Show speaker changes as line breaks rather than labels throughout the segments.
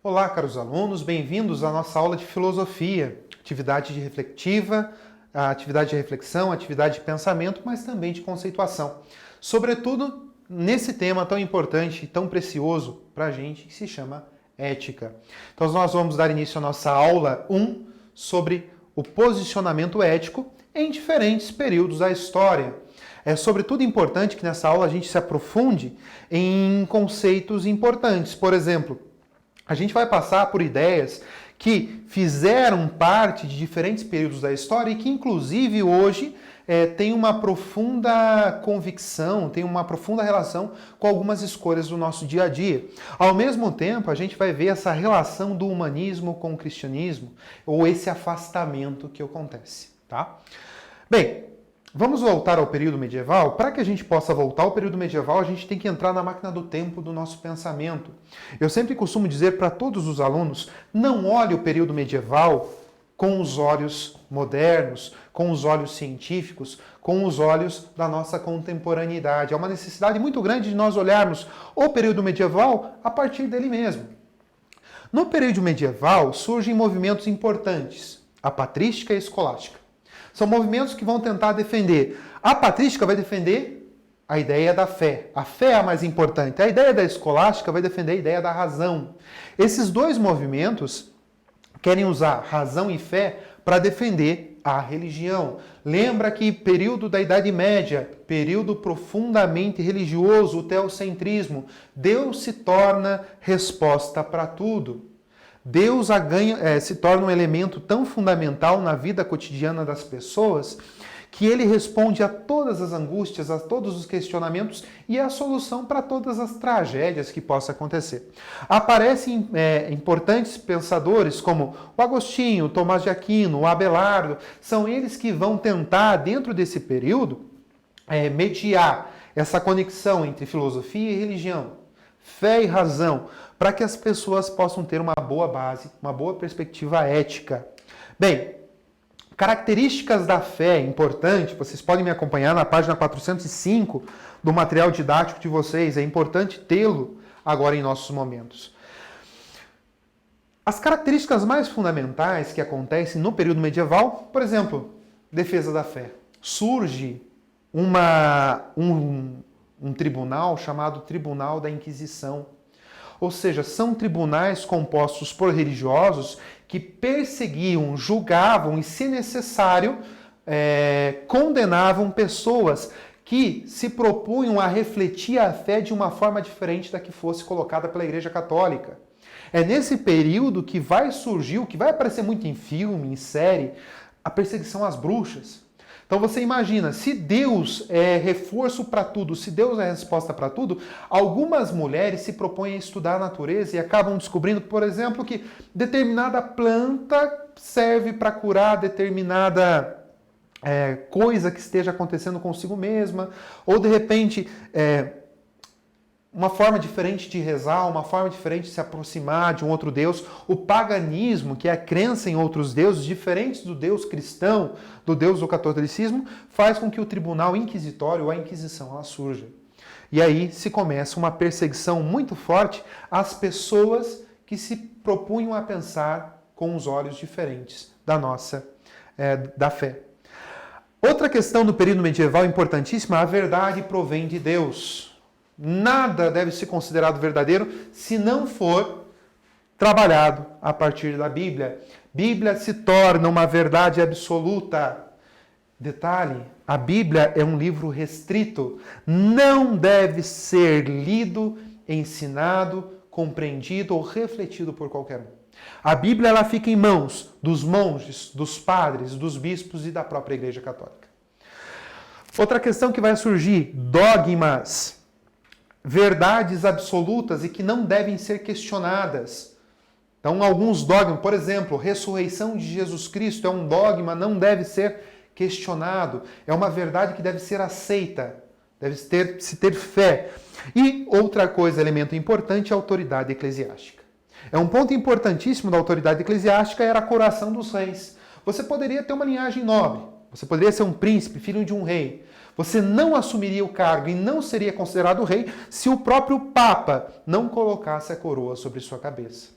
Olá, caros alunos, bem-vindos à nossa aula de filosofia, atividade de reflexiva, atividade de reflexão, atividade de pensamento, mas também de conceituação. Sobretudo nesse tema tão importante e tão precioso para a gente, que se chama ética. Então nós vamos dar início à nossa aula 1 sobre o posicionamento ético em diferentes períodos da história. É sobretudo importante que nessa aula a gente se aprofunde em conceitos importantes. Por exemplo, a gente vai passar por ideias que fizeram parte de diferentes períodos da história e que, inclusive, hoje têm uma profunda convicção, têm uma profunda relação com algumas escolhas do nosso dia a dia. Ao mesmo tempo, a gente vai ver essa relação do humanismo com o cristianismo, ou esse afastamento que acontece, tá? Bem, vamos voltar ao período medieval? Para que a gente possa voltar ao período medieval, a gente tem que entrar na máquina do tempo do nosso pensamento. Eu sempre costumo dizer para todos os alunos, não olhe o período medieval com os olhos modernos, com os olhos científicos, com os olhos da nossa contemporaneidade. É uma necessidade muito grande de nós olharmos o período medieval a partir dele mesmo. No período medieval surgem movimentos importantes, a patrística e a escolástica. São movimentos que vão tentar defender. A patrística vai defender a ideia da fé. A fé é a mais importante. A ideia da escolástica vai defender a ideia da razão. Esses dois movimentos querem usar razão e fé para defender a religião. Lembra que período da Idade Média, período profundamente religioso, o teocentrismo, Deus se torna resposta para tudo. Deus se torna um elemento tão fundamental na vida cotidiana das pessoas que ele responde a todas as angústias, a todos os questionamentos e é a solução para todas as tragédias que possam acontecer. Aparecem importantes pensadores como o Agostinho, o Tomás de Aquino, o Abelardo, são eles que vão tentar, dentro desse período, mediar essa conexão entre filosofia e religião, fé e razão, para que as pessoas possam ter uma boa base, uma boa perspectiva ética. Bem, características da fé importante, vocês podem me acompanhar na página 405 do material didático de vocês, é importante tê-lo agora em nossos momentos. As características mais fundamentais que acontecem no período medieval, por exemplo, defesa da fé. Surge um tribunal chamado Tribunal da Inquisição. Ou seja, são tribunais compostos por religiosos que perseguiam, julgavam e, se necessário, condenavam pessoas que se propunham a refletir a fé de uma forma diferente da que fosse colocada pela Igreja Católica. É nesse período que vai surgir, o que vai aparecer muito em filme, em série, a perseguição às bruxas. Então você imagina, se Deus é reforço para tudo, se Deus é resposta para tudo, algumas mulheres se propõem a estudar a natureza e acabam descobrindo, por exemplo, que determinada planta serve para curar determinada coisa que esteja acontecendo consigo mesma, ou de repente uma forma diferente de rezar, uma forma diferente de se aproximar de um outro Deus. O paganismo, que é a crença em outros deuses, diferentes do Deus cristão, do Deus do catolicismo, faz com que o tribunal inquisitório, a Inquisição, ela surja. E aí se começa uma perseguição muito forte às pessoas que se propunham a pensar com os olhos diferentes da fé. Outra questão do período medieval importantíssima, a verdade provém de Deus. Nada deve ser considerado verdadeiro se não for trabalhado a partir da Bíblia. Bíblia se torna uma verdade absoluta. Detalhe, a Bíblia é um livro restrito. Não deve ser lido, ensinado, compreendido ou refletido por qualquer um. A Bíblia ela fica em mãos dos monges, dos padres, dos bispos e da própria Igreja Católica. Outra questão que vai surgir, dogmas. Verdades absolutas e que não devem ser questionadas. Então, alguns dogmas, por exemplo, ressurreição de Jesus Cristo é um dogma, não deve ser questionado. É uma verdade que deve ser aceita, se ter fé. E outra coisa, elemento importante, a autoridade eclesiástica. Um ponto importantíssimo da autoridade eclesiástica era a coroação dos reis. Você poderia ter uma linhagem nobre, você poderia ser um príncipe, filho de um rei. Você não assumiria o cargo e não seria considerado rei se o próprio Papa não colocasse a coroa sobre sua cabeça.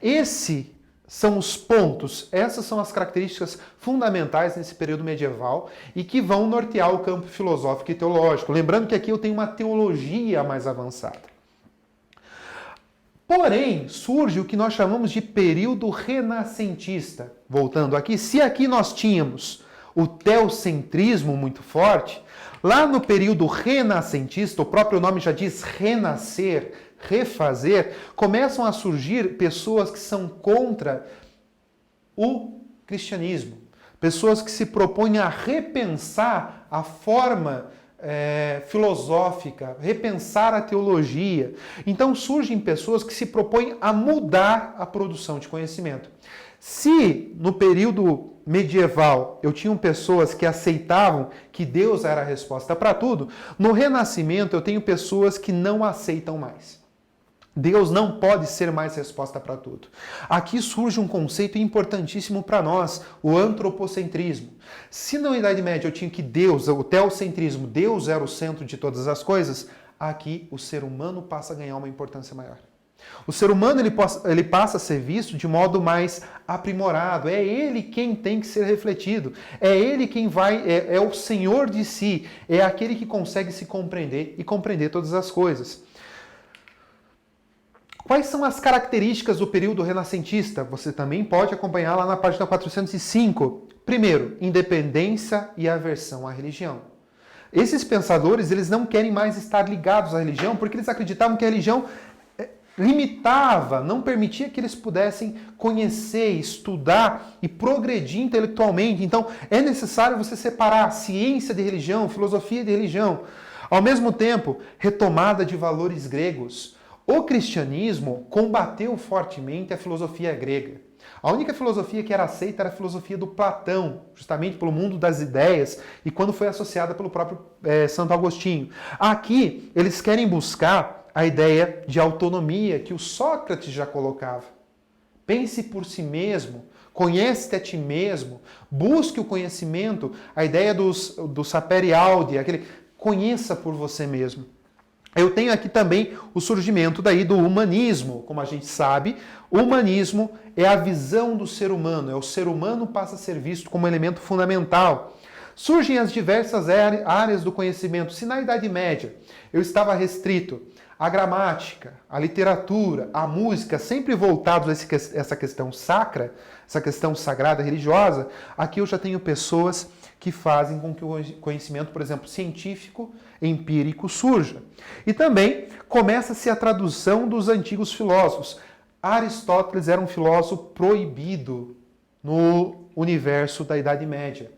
Esses são os pontos, essas são as características fundamentais nesse período medieval e que vão nortear o campo filosófico e teológico. Lembrando que aqui eu tenho uma teologia mais avançada. Porém, surge o que nós chamamos de período renascentista. Voltando aqui, se aqui nós tínhamos o teocentrismo muito forte, lá no período renascentista, o próprio nome já diz renascer, refazer, começam a surgir pessoas que são contra o cristianismo. Pessoas que se propõem a repensar a forma filosófica, repensar a teologia. Então surgem pessoas que se propõem a mudar a produção de conhecimento. Se no período medieval eu tinha pessoas que aceitavam que Deus era a resposta para tudo, no Renascimento eu tenho pessoas que não aceitam mais. Deus não pode ser mais resposta para tudo. Aqui surge um conceito importantíssimo para nós, o antropocentrismo. Se na Idade Média eu tinha que Deus, o teocentrismo, Deus era o centro de todas as coisas, aqui o ser humano passa a ganhar uma importância maior. O ser humano ele passa a ser visto de modo mais aprimorado. É ele quem tem que ser refletido. É ele quem é o Senhor de si. É aquele que consegue se compreender e compreender todas as coisas. Quais são as características do período renascentista? Você também pode acompanhar lá na página 405. Primeiro, independência e aversão à religião. Esses pensadores, eles não querem mais estar ligados à religião porque eles acreditavam que a religião limitava, não permitia que eles pudessem conhecer, estudar e progredir intelectualmente. Então, é necessário você separar ciência de religião, filosofia de religião. Ao mesmo tempo, retomada de valores gregos. O cristianismo combateu fortemente a filosofia grega. A única filosofia que era aceita era a filosofia do Platão, justamente pelo mundo das ideias, e quando foi associada pelo próprio Santo Agostinho. Aqui, eles querem buscar a ideia de autonomia que o Sócrates já colocava. Pense por si mesmo, conhece-te a ti mesmo, busque o conhecimento, a ideia do sapere aude, aquele conheça por você mesmo. Eu tenho aqui também o surgimento daí do humanismo. Como a gente sabe, o humanismo é a visão do ser humano, o ser humano passa a ser visto como elemento fundamental. Surgem as diversas áreas do conhecimento. Se na Idade Média eu estava restrito à gramática, à literatura, à música, sempre voltados a essa questão sacra, essa questão sagrada religiosa, aqui eu já tenho pessoas que fazem com que o conhecimento, por exemplo, científico, empírico, surja. E também começa-se a tradução dos antigos filósofos. Aristóteles era um filósofo proibido no universo da Idade Média.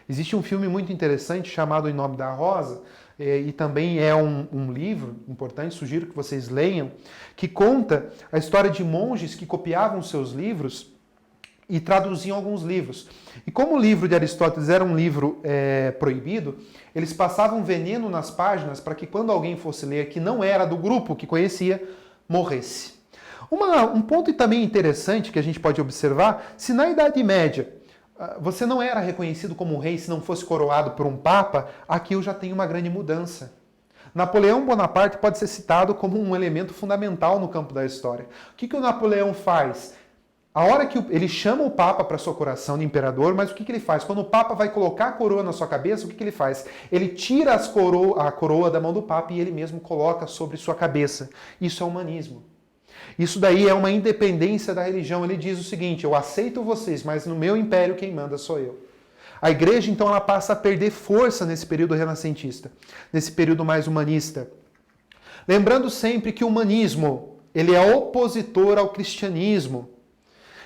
Existe um filme muito interessante chamado Em Nome da Rosa, e também é um livro importante, sugiro que vocês leiam, que conta a história de monges que copiavam seus livros e traduziam alguns livros. E como o livro de Aristóteles era um livro proibido, eles passavam veneno nas páginas para que quando alguém fosse ler que não era do grupo que conhecia, morresse. Um ponto também interessante que a gente pode observar, se na Idade Média você não era reconhecido como um rei se não fosse coroado por um papa, aqui eu já tenho uma grande mudança. Napoleão Bonaparte pode ser citado como um elemento fundamental no campo da história. O que o Napoleão faz? A hora que ele chama o Papa para sua coroação de imperador, mas o que ele faz? Quando o Papa vai colocar a coroa na sua cabeça, o que ele faz? Ele tira a coroa da mão do Papa e ele mesmo coloca sobre sua cabeça. Isso é humanismo. Isso daí é uma independência da religião. Ele diz o seguinte, eu aceito vocês, mas no meu império quem manda sou eu. A igreja, então, ela passa a perder força nesse período renascentista, nesse período mais humanista. Lembrando sempre que o humanismo, ele é opositor ao cristianismo.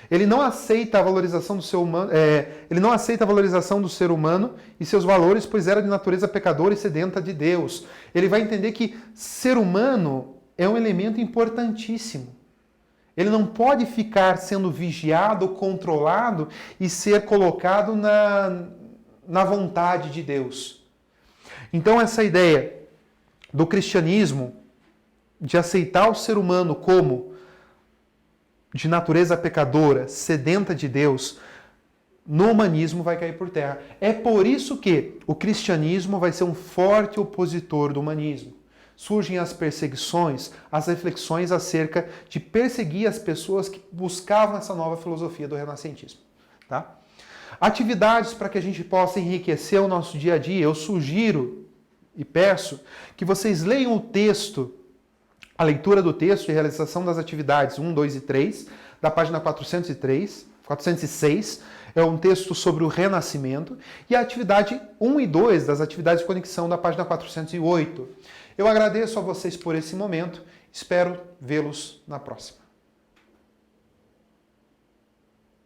Ele não aceita a valorização do ser humano, ele não aceita a valorização do ser humano e seus valores, pois era de natureza pecadora e sedenta de Deus. Ele vai entender que ser humano é um elemento importantíssimo. Ele não pode ficar sendo vigiado, controlado e ser colocado na vontade de Deus. Então essa ideia do cristianismo, de aceitar o ser humano como de natureza pecadora, sedenta de Deus, no humanismo vai cair por terra. É por isso que o cristianismo vai ser um forte opositor do humanismo. surgem as perseguições, as reflexões acerca de perseguir as pessoas que buscavam essa nova filosofia do renascentismo. Tá? Atividades para que a gente possa enriquecer o nosso dia a dia. Eu sugiro e peço que vocês leiam o texto, a leitura do texto e realização das atividades 1, 2 e 3, da página 406, é um texto sobre o renascimento, e a atividade 1 e 2 das atividades de conexão da página 408. Eu agradeço a vocês por esse momento, espero vê-los na próxima.